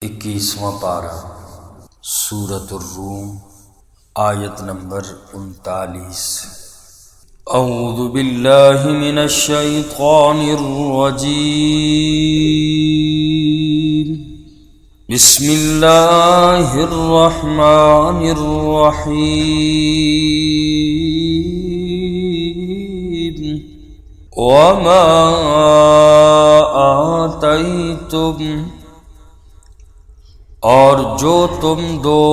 21واں پارہ سورۃ الروم آیت نمبر 39۔ اعوذ باللہ من الشیطان الرجیم، بسم اللہ الرحمن الرحیم۔ وما آتیتم، اور جو تم دو،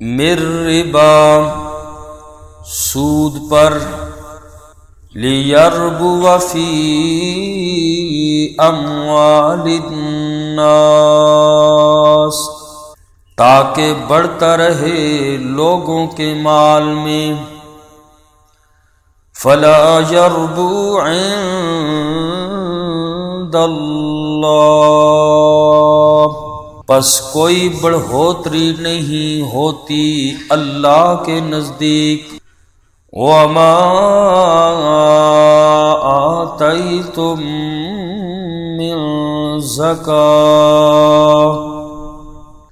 من ربا، سود پر، لیربو فی اموال الناس، تاکہ بڑھتا رہے لوگوں کے مال میں، فلا یربو عند اللہ، پس کوئی بڑھوتری نہیں ہوتی اللہ کے نزدیک۔ وما آتیتم من زکاۃ،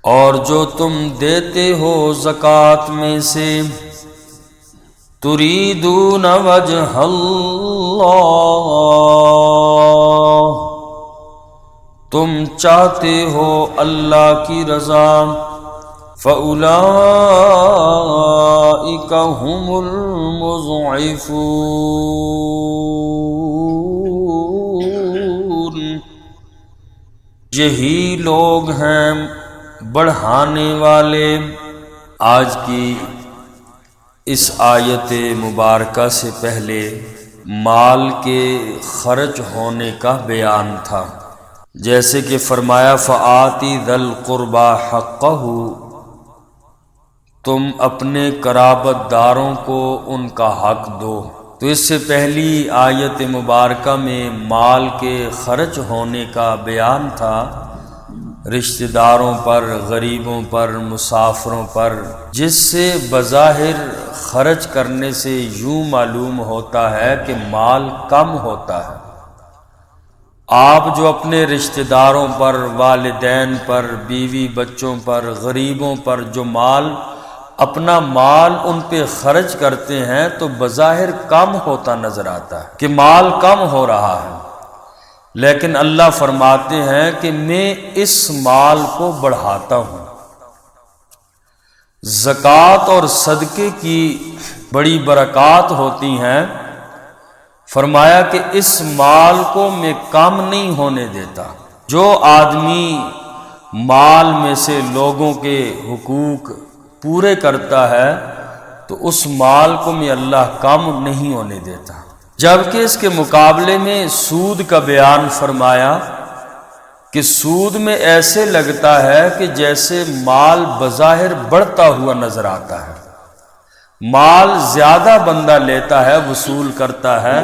اور جو تم دیتے ہو زکوٰۃ میں سے، تریدون وجہ اللہ، تم چاہتے ہو اللہ کی رضا، فَأُولَئِكَ هُمُ الْمُضْعِفُونَ، یہی لوگ ہیں بڑھانے والے۔ آج کی اس آیت مبارکہ سے پہلے مال کے خرچ ہونے کا بیان تھا، جیسے کہ فرمایا فآتی ذی القربی حقہ، تم اپنے قرابت داروں کو ان کا حق دو۔ تو اس سے پہلی آیت مبارکہ میں مال کے خرچ ہونے کا بیان تھا، رشتہ داروں پر، غریبوں پر، مسافروں پر، جس سے بظاہر خرچ کرنے سے یوں معلوم ہوتا ہے کہ مال کم ہوتا ہے۔ آپ جو اپنے رشتہ داروں پر، والدین پر، بیوی بچوں پر، غریبوں پر جو اپنا مال ان پہ خرچ کرتے ہیں تو بظاہر کم ہوتا نظر آتا ہے کہ مال کم ہو رہا ہے، لیکن اللہ فرماتے ہیں کہ میں اس مال کو بڑھاتا ہوں۔ زکوٰۃ اور صدقے کی بڑی برکات ہوتی ہیں، فرمایا کہ اس مال کو میں کم نہیں ہونے دیتا۔ جو آدمی مال میں سے لوگوں کے حقوق پورے کرتا ہے تو اس مال کو میں اللہ کم نہیں ہونے دیتا۔ جبکہ اس کے مقابلے میں سود کا بیان فرمایا کہ سود میں ایسے لگتا ہے کہ جیسے مال بظاہر بڑھتا ہوا نظر آتا ہے، مال زیادہ بندہ لیتا ہے، وصول کرتا ہے۔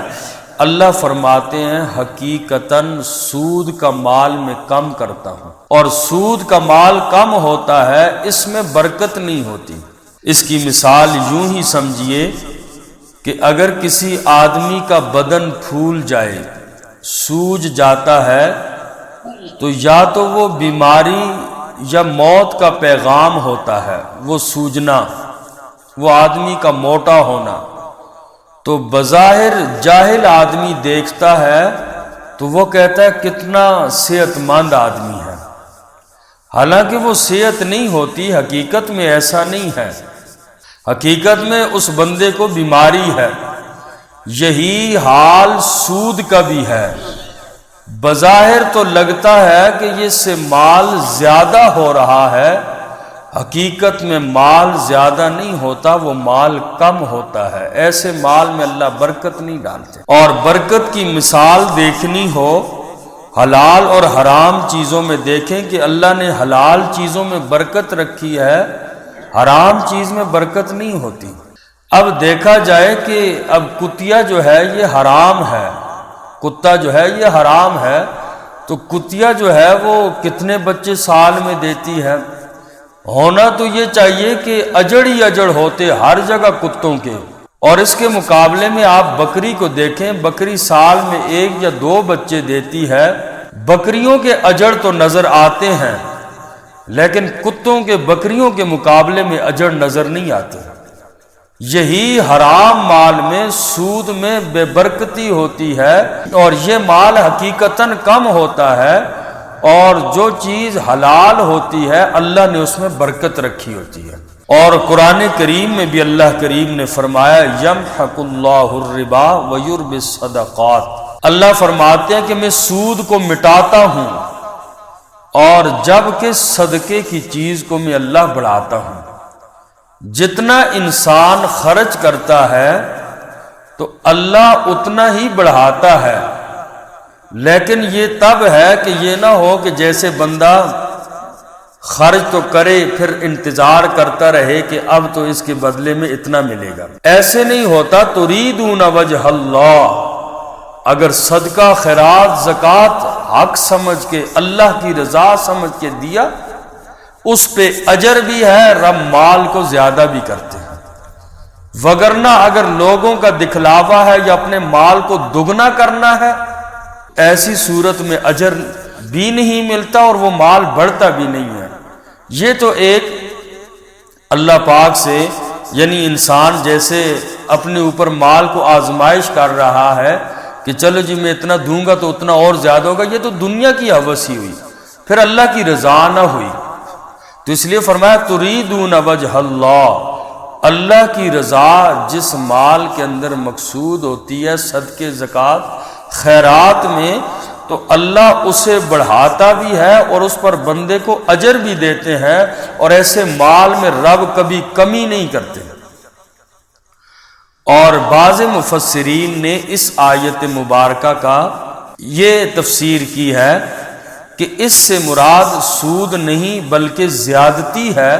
اللہ فرماتے ہیں حقیقتاً سود کا مال میں کم کرتا ہوں، اور سود کا مال کم ہوتا ہے، اس میں برکت نہیں ہوتی۔ اس کی مثال یوں ہی سمجھیے کہ اگر کسی آدمی کا بدن پھول جائے، سوج جاتا ہے، تو یا تو وہ بیماری یا موت کا پیغام ہوتا ہے، وہ سوجنا، وہ آدمی کا موٹا ہونا۔ تو بظاہر جاہل آدمی دیکھتا ہے تو وہ کہتا ہے کتنا صحت مند آدمی ہے، حالانکہ وہ صحت نہیں ہوتی، حقیقت میں ایسا نہیں ہے، حقیقت میں اس بندے کو بیماری ہے۔ یہی حال سود کا بھی ہے، بظاہر تو لگتا ہے کہ یہ سے مال زیادہ ہو رہا ہے، حقیقت میں مال زیادہ نہیں ہوتا، وہ مال کم ہوتا ہے۔ ایسے مال میں اللہ برکت نہیں ڈالتے۔ اور برکت کی مثال دیکھنی ہو حلال اور حرام چیزوں میں، دیکھیں کہ اللہ نے حلال چیزوں میں برکت رکھی ہے، حرام چیز میں برکت نہیں ہوتی۔ اب دیکھا جائے کہ اب کتیا جو ہے یہ حرام ہے، کتا جو ہے یہ حرام ہے، تو کتیا جو ہے وہ کتنے بچے سال میں دیتی ہے؟ ہونا تو یہ چاہیے کہ اجڑ ہی اجڑ ہوتے ہر جگہ کتوں کے، اور اس کے مقابلے میں آپ بکری کو دیکھیں، بکری سال میں 1 یا 2 بچے دیتی ہے، بکریوں کے اجڑ تو نظر آتے ہیں لیکن کتوں کے بکریوں کے مقابلے میں اجڑ نظر نہیں آتے۔ یہی حرام مال میں، سود میں بے برکتی ہوتی ہے، اور یہ مال حقیقتاً کم ہوتا ہے، اور جو چیز حلال ہوتی ہے اللہ نے اس میں برکت رکھی ہوتی ہے۔ اور قرآن کریم میں بھی اللہ کریم نے فرمایا یمحق اللہ الربا ویربی الصدقات، اللہ فرماتے ہیں کہ میں سود کو مٹاتا ہوں اور جب کہ صدقے کی چیز کو میں اللہ بڑھاتا ہوں۔ جتنا انسان خرچ کرتا ہے تو اللہ اتنا ہی بڑھاتا ہے، لیکن یہ تب ہے کہ یہ نہ ہو کہ جیسے بندہ خرچ تو کرے پھر انتظار کرتا رہے کہ اب تو اس کے بدلے میں اتنا ملے گا، ایسے نہیں ہوتا۔ تریدون وجہ اللہ، اگر صدقہ خیرات زکوٰۃ حق سمجھ کے اللہ کی رضا سمجھ کے دیا، اس پہ اجر بھی ہے، رب مال کو زیادہ بھی کرتے ہیں۔ وگرنہ اگر لوگوں کا دکھلاوا ہے یا اپنے مال کو دگنا کرنا ہے، ایسی صورت میں اجر بھی نہیں ملتا اور وہ مال بڑھتا بھی نہیں ہے۔ یہ تو ایک اللہ پاک سے، یعنی انسان جیسے اپنے اوپر مال کو آزمائش کر رہا ہے کہ چلو جی میں اتنا دوں گا تو اتنا اور زیادہ ہوگا، یہ تو دنیا کی ہوس ہی ہوئی، پھر اللہ کی رضا نہ ہوئی۔ تو اس لیے فرمایا تریدون وجہ اللہ، اللہ کی رضا جس مال کے اندر مقصود ہوتی ہے صدقے زکوٰۃ خیرات میں، تو اللہ اسے بڑھاتا بھی ہے اور اس پر بندے کو اجر بھی دیتے ہیں، اور ایسے مال میں رب کبھی کمی نہیں کرتے۔ اور بعض مفسرین نے اس آیت مبارکہ کا یہ تفسیر کی ہے کہ اس سے مراد سود نہیں بلکہ زیادتی ہے،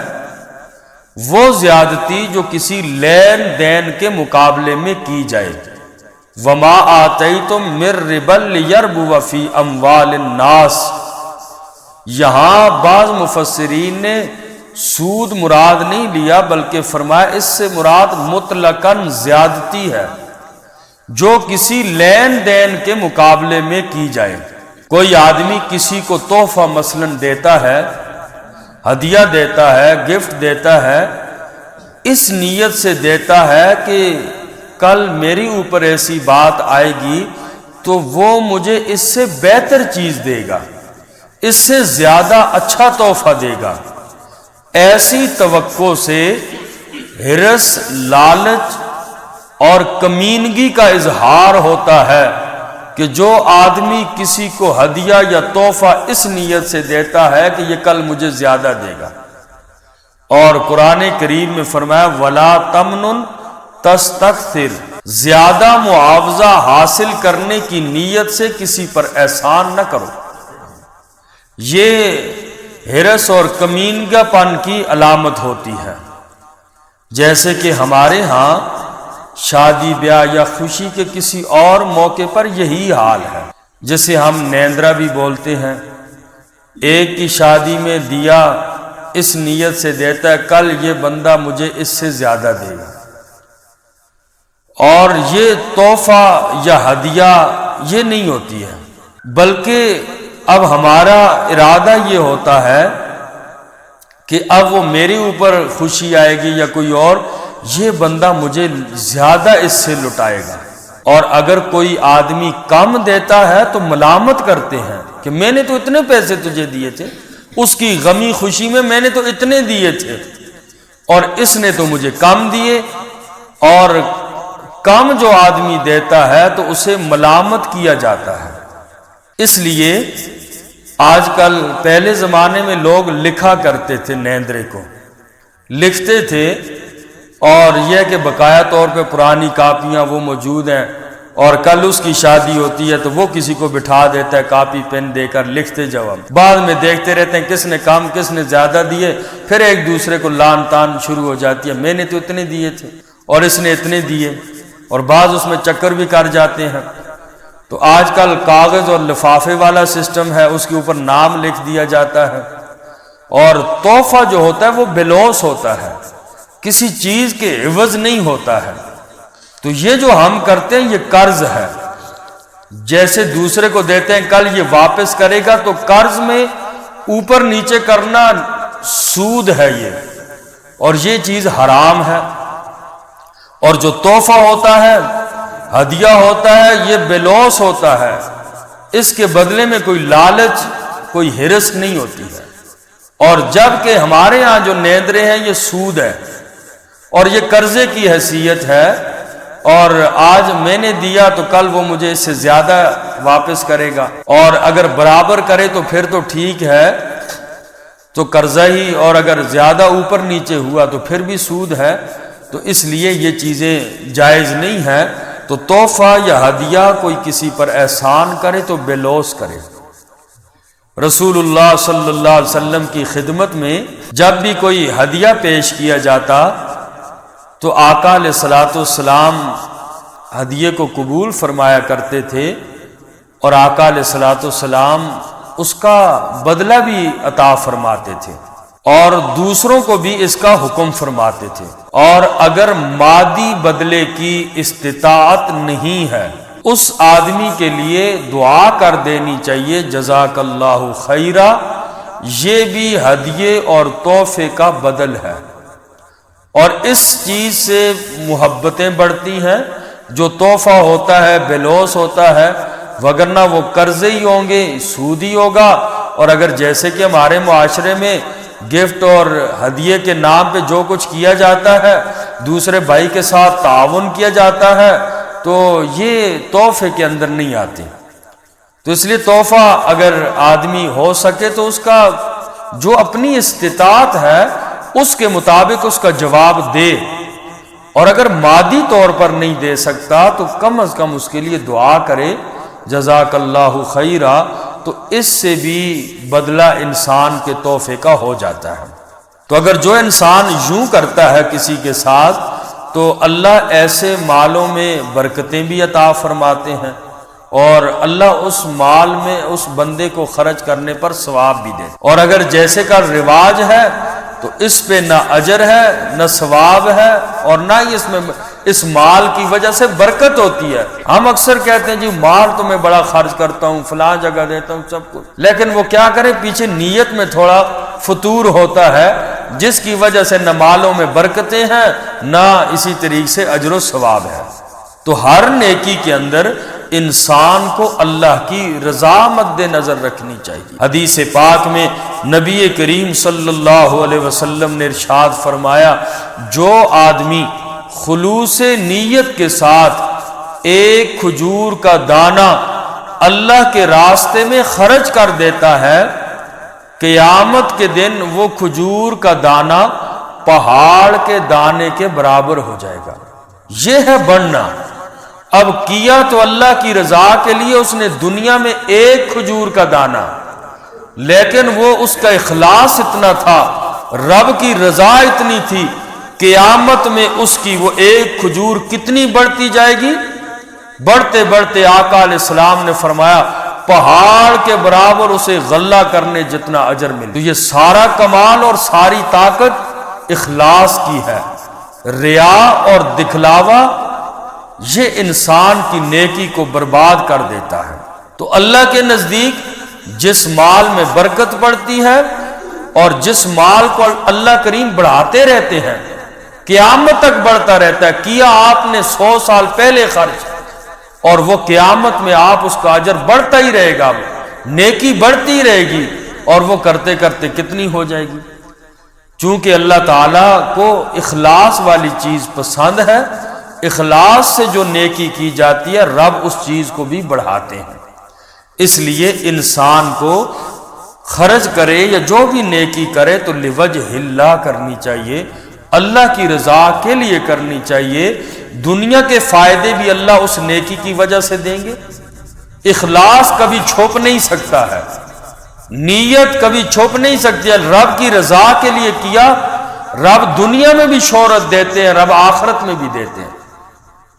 وہ زیادتی جو کسی لین دین کے مقابلے میں کی جائے۔ وما آتیتم من ربا لیربو فی اموال الناس، یہاں بعض مفسرین نے سود مراد نہیں لیا بلکہ فرمایا اس سے مراد مطلقاً زیادتی ہے جو کسی لین دین کے مقابلے میں کی جائے۔ کوئی آدمی کسی کو تحفہ مثلاً دیتا ہے، ہدیہ دیتا ہے، گفٹ دیتا ہے، اس نیت سے دیتا ہے کہ کل میری اوپر ایسی بات آئے گی تو وہ مجھے اس سے بہتر چیز دے گا، اس سے زیادہ اچھا تحفہ دے گا۔ ایسی توقع سے ہرس، لالچ اور کمینگی کا اظہار ہوتا ہے کہ جو آدمی کسی کو ہدیہ یا تحفہ اس نیت سے دیتا ہے کہ یہ کل مجھے زیادہ دے گا۔ اور قرآن کریم میں فرمایا وَلَا تَمْنُن تَسْتَكْثِرْ، زیادہ معاوضہ حاصل کرنے کی نیت سے کسی پر احسان نہ کرو۔ یہ ہرس اور کمینگا پن کی علامت ہوتی ہے۔ جیسے کہ ہمارے ہاں شادی بیاہ یا خوشی کے کسی اور موقع پر یہی حال ہے، جسے ہم نیندرا بھی بولتے ہیں۔ ایک کی شادی میں دیا اس نیت سے دیتا ہے کل یہ بندہ مجھے اس سے زیادہ دے گا، اور یہ تحفہ یا ہدیہ یہ نہیں ہوتی ہے، بلکہ اب ہمارا ارادہ یہ ہوتا ہے کہ اب وہ میرے اوپر خوشی آئے گی یا کوئی اور، یہ بندہ مجھے زیادہ اس سے لٹائے گا۔ اور اگر کوئی آدمی کم دیتا ہے تو ملامت کرتے ہیں کہ میں نے تو اتنے پیسے تجھے دیے تھے، اس کی غمی خوشی میں میں نے تو اتنے دیے تھے اور اس نے تو مجھے کم دیے۔ اور کم جو آدمی دیتا ہے تو اسے ملامت کیا جاتا ہے۔ اس لیے آج کل، پہلے زمانے میں لوگ لکھا کرتے تھے، نیندرے کو لکھتے تھے، اور یہ کہ بقایا طور پہ پرانی کاپیاں وہ موجود ہیں، اور کل اس کی شادی ہوتی ہے تو وہ کسی کو بٹھا دیتا ہے کاپی پین دے کر لکھتے جاؤ، بعد میں دیکھتے رہتے ہیں کس نے کم کس نے زیادہ دیے، پھر ایک دوسرے کو لان تان شروع ہو جاتی ہے، میں نے تو اتنے دیے تھے اور اس نے اتنے دیے، اور بعض اس میں چکر بھی کر جاتے ہیں۔ تو آج کل کاغذ اور لفافے والا سسٹم ہے، اس کے اوپر نام لکھ دیا جاتا ہے، اور تحفہ جو ہوتا ہے وہ بلوس ہوتا ہے، کسی چیز کے عوض نہیں ہوتا ہے۔ تو یہ جو ہم کرتے ہیں یہ قرض ہے، جیسے دوسرے کو دیتے ہیں کل یہ واپس کرے گا، تو قرض میں اوپر نیچے کرنا سود ہے یہ، اور یہ چیز حرام ہے۔ اور جو تحفہ ہوتا ہے، ہدیہ ہوتا ہے، یہ بلوس ہوتا ہے، اس کے بدلے میں کوئی لالچ، کوئی ہرس نہیں ہوتی ہے۔ اور جب کہ ہمارے ہاں جو نیندرے ہیں یہ سود ہے اور یہ قرضے کی حیثیت ہے، اور آج میں نے دیا تو کل وہ مجھے اس سے زیادہ واپس کرے گا، اور اگر برابر کرے تو پھر تو ٹھیک ہے، تو قرضہ ہی، اور اگر زیادہ اوپر نیچے ہوا تو پھر بھی سود ہے۔ تو اس لیے یہ چیزیں جائز نہیں ہیں۔ تو تحفہ یا ہدیہ کوئی کسی پر احسان کرے تو بلوس کرے۔ رسول اللہ صلی اللہ علیہ وسلم کی خدمت میں جب بھی کوئی ہدیہ پیش کیا جاتا تو آقا علیہ الصلوۃ والسلام ہدیے کو قبول فرمایا کرتے تھے، اور آقا علیہ الصلوۃ والسلام اس کا بدلہ بھی عطا فرماتے تھے، اور دوسروں کو بھی اس کا حکم فرماتے تھے۔ اور اگر مادی بدلے کی استطاعت نہیں ہے، اس آدمی کے لیے دعا کر دینی چاہیے، جزاک اللہ خیرہ، یہ بھی ہدیے اور تحفے کا بدل ہے، اور اس چیز سے محبتیں بڑھتی ہیں۔ جو تحفہ ہوتا ہے بلوس ہوتا ہے، وگرنہ وہ قرضے ہی ہوں گے، سود ہی ہوگا۔ اور اگر جیسے کہ ہمارے معاشرے میں گفٹ اور ہدیے کے نام پہ جو کچھ کیا جاتا ہے، دوسرے بھائی کے ساتھ تعاون کیا جاتا ہے، تو یہ تحفے کے اندر نہیں آتے۔ تو اس لیے تحفہ اگر آدمی ہو سکے تو اس کا جو اپنی استطاعت ہے اس کے مطابق اس کا جواب دے، اور اگر مادی طور پر نہیں دے سکتا تو کم از کم اس کے لیے دعا کرے، جزاک اللہ خیرہ، تو اس سے بھی بدلہ انسان کے تحفے کا ہو جاتا ہے۔ تو اگر جو انسان یوں کرتا ہے کسی کے ساتھ، تو اللہ ایسے مالوں میں برکتیں بھی عطا فرماتے ہیں، اور اللہ اس مال میں اس بندے کو خرچ کرنے پر ثواب بھی دیتے۔ اور اگر جیسے کا رواج ہے تو اس پہ نہ اجر ہے نہ ثواب ہے، اور نہ ہی اس میں اس مال کی وجہ سے برکت ہوتی ہے۔ ہم اکثر کہتے ہیں جی مال تو میں بڑا خرچ کرتا ہوں، فلاں جگہ دیتا ہوں، سب کچھ، لیکن وہ کیا کرے، پیچھے نیت میں تھوڑا فتور ہوتا ہے، جس کی وجہ سے نہ مالوں میں برکتیں ہیں نہ اسی طریقے سے اجر و ثواب ہے۔ تو ہر نیکی کے اندر انسان کو اللہ کی رضا مد نظر رکھنی چاہیے۔ حدیث پاک میں نبی کریم صلی اللہ علیہ وسلم نے ارشاد فرمایا، جو آدمی خلوص نیت کے ساتھ ایک کھجور کا دانہ اللہ کے راستے میں خرچ کر دیتا ہے، قیامت کے دن وہ کھجور کا دانہ پہاڑ کے دانے کے برابر ہو جائے گا۔ یہ ہے بڑھنا۔ اب کیا تو اللہ کی رضا کے لیے اس نے دنیا میں ایک کھجور کا دانہ، لیکن وہ اس کا اخلاص اتنا تھا، رب کی رضا اتنی تھی، قیامت میں اس کی وہ ایک کھجور کتنی بڑھتی جائے گی، بڑھتے بڑھتے آقا علیہ السلام نے فرمایا پہاڑ کے برابر اسے غلہ کرنے جتنا اجر ملے۔ تو یہ سارا کمال اور ساری طاقت اخلاص کی ہے۔ ریا اور دکھلاوا یہ انسان کی نیکی کو برباد کر دیتا ہے۔ تو اللہ کے نزدیک جس مال میں برکت پڑتی ہے اور جس مال کو اللہ کریم بڑھاتے رہتے ہیں، قیامت تک بڑھتا رہتا ہے، کیا آپ نے 100 سال پہلے خرچ، اور وہ قیامت میں آپ اس کا اجر بڑھتا ہی رہے گا، نیکی بڑھتی رہے گی، اور وہ کرتے کرتے کتنی ہو جائے گی۔ چونکہ اللہ تعالیٰ کو اخلاص والی چیز پسند ہے، اخلاص سے جو نیکی کی جاتی ہے رب اس چیز کو بھی بڑھاتے ہیں۔ اس لیے انسان کو خرچ کرے یا جو بھی نیکی کرے تو لوجہ اللہ کرنی چاہیے، اللہ کی رضا کے لیے کرنی چاہیے۔ دنیا کے فائدے بھی اللہ اس نیکی کی وجہ سے دیں گے۔ اخلاص کبھی چھپ نہیں سکتا ہے، نیت کبھی چھپ نہیں سکتی ہے۔ رب کی رضا کے لیے کیا، رب دنیا میں بھی شہرت دیتے ہیں، رب آخرت میں بھی دیتے ہیں۔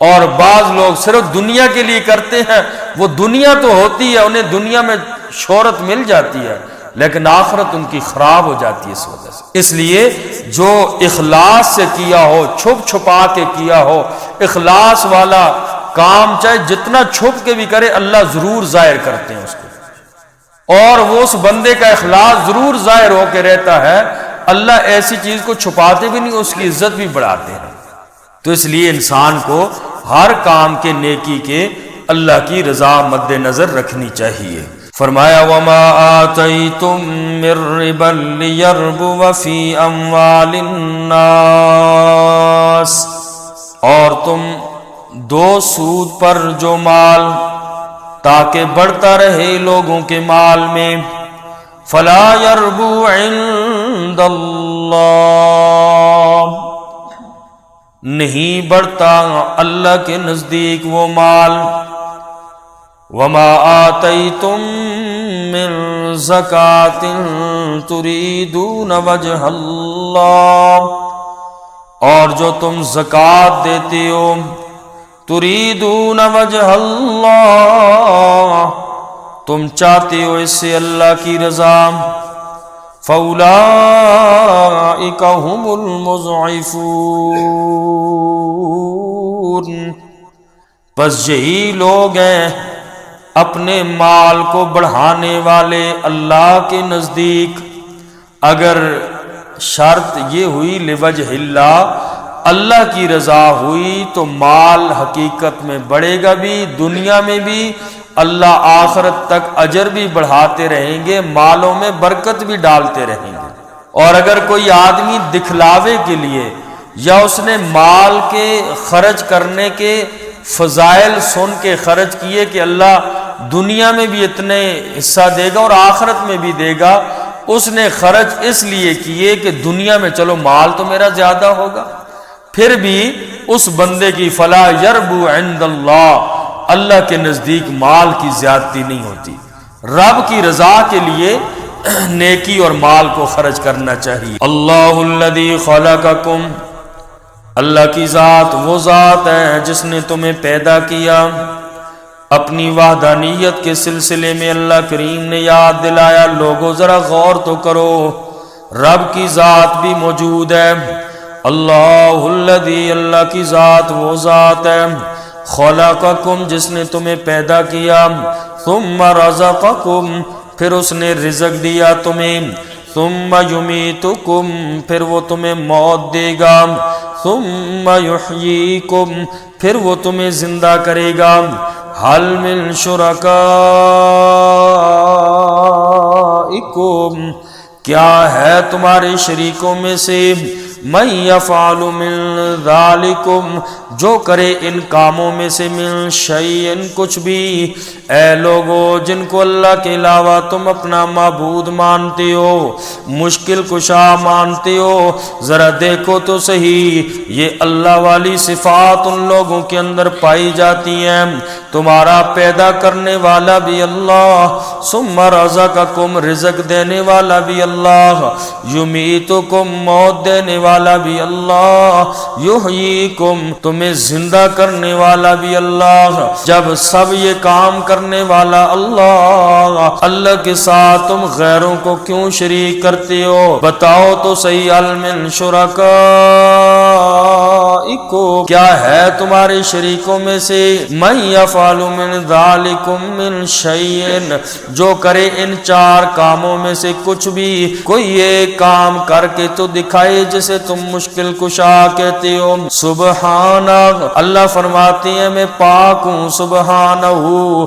اور بعض لوگ صرف دنیا کے لیے کرتے ہیں، وہ دنیا تو ہوتی ہے، انہیں دنیا میں شہرت مل جاتی ہے، لیکن آخرت ان کی خراب ہو جاتی ہے اس وجہ سے۔ اس لیے جو اخلاص سے کیا ہو، چھپ چھپا کے کیا ہو، اخلاص والا کام چاہے جتنا چھپ کے بھی کرے اللہ ضرور ظاہر کرتے ہیں اس کو، اور وہ اس بندے کا اخلاص ضرور ظاہر ہو کے رہتا ہے، اللہ ایسی چیز کو چھپاتے بھی نہیں، اس کی عزت بھی بڑھاتے ہیں۔ تو اس لیے انسان کو ہر کام کے نیکی کے اللہ کی رضا مد نظر رکھنی چاہیے۔ فرمایا وما آتیتم من ربا لیربو فی اموال الناس، اور تم دو سود پر جو مال تاکہ بڑھتا رہے لوگوں کے مال میں، فلا یربو عند اللہ، نہیں بڑھتا اللہ کے نزدیک وہ مال۔ وما آتیتم من زکاۃ تریدون وجہ اللہ، اور جو تم زکوٰۃ دیتے ہو تریدون وجہ اللہ، تم چاہتے ہو اس سے اللہ کی رضا، فاولئک ھم المضعفون، پس یہی لوگ ہیں اپنے مال کو بڑھانے والے اللہ کے نزدیک۔ اگر شرط یہ ہوئی لوجہ اللہ، اللہ کی رضا ہوئی، تو مال حقیقت میں بڑھے گا بھی، دنیا میں بھی اللہ آخرت تک اجر بھی بڑھاتے رہیں گے، مالوں میں برکت بھی ڈالتے رہیں گے۔ اور اگر کوئی آدمی دکھلاوے کے لیے یا اس نے مال کے خرچ کرنے کے فضائل سن کے خرچ کیے کہ اللہ دنیا میں بھی اتنے حصہ دے گا اور آخرت میں بھی دے گا، اس نے خرچ اس لیے کیے کہ دنیا میں چلو مال تو میرا زیادہ ہوگا، پھر بھی اس بندے کی فلا یربو عند اللہ، اللہ کے نزدیک مال کی زیادتی نہیں ہوتی۔ رب کی رضا کے لیے نیکی اور مال کو خرچ کرنا چاہیے۔ اللہ الذی خلقکم، اللہ کی ذات وہ ذات ہے جس نے تمہیں پیدا کیا۔ اپنی وحدانیت کے سلسلے میں اللہ کریم نے یاد دلایا، لوگوں ذرا غور تو کرو، رب کی ذات بھی موجود ہے۔ اللہ الذی، اللہ کی ذات وہ ذات ہے، خلقکم، جس نے تمہیں پیدا کیا، ثم رزقکم، پھر اس نے رزق دیا تمہیں، ثم یمیتکم، پھر وہ تمہیں موت دے گا، ثم یحییکم، پھر وہ تمہیں زندہ کرے گا۔ حل من شرکائکم، کیا ہے تمہارے شریکوں میں سے، من یفعل من ذالکم، جو کرے ان کاموں میں سے، من شیء، کچھ بھی۔ اے لوگو جن کو اللہ کے علاوہ تم اپنا معبود مانتے ہو، مشکل کشا مانتے ہو، ذرا دیکھو تو صحیح، یہ اللہ والی صفات ان لوگوں کے اندر پائی جاتی ہیں۔ تمہارا پیدا کرنے والا بھی اللہ، ثم رزقکم، رزق دینے والا بھی اللہ، یمیتکم، موت دینے والا بھی اللہ، یحییکم، تمہیں زندہ کرنے والا بھی اللہ۔ جب سب یہ کام کرنے والا اللہ، اللہ کے ساتھ تم غیروں کو کیوں شریک کرتے ہو؟ بتاؤ تو صحیح، حل من شرکائکم، کیا ہے تمہارے شریکوں میں سے، من یفعل من ذالکم من شیء، جو کرے ان چار کاموں میں سے کچھ بھی۔ کوئی یہ کام کر کے تو دکھائے جسے تم مشکل کشا کہتے ہو۔ سبحانہ، اللہ فرماتے ہیں میں پاک ہوں، سبحانہ،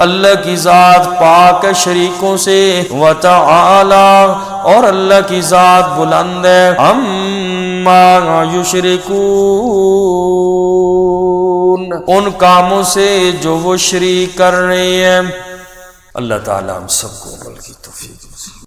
اللہ کی ذات پاک ہے شریکوں سے، وتعالی، اور اللہ کی ذات بلند ہے، عما یشرکون، ان کاموں سے جو وہ شریک کر رہے ہیں۔ اللہ تعالی ہم سب کو عمل کی توفیق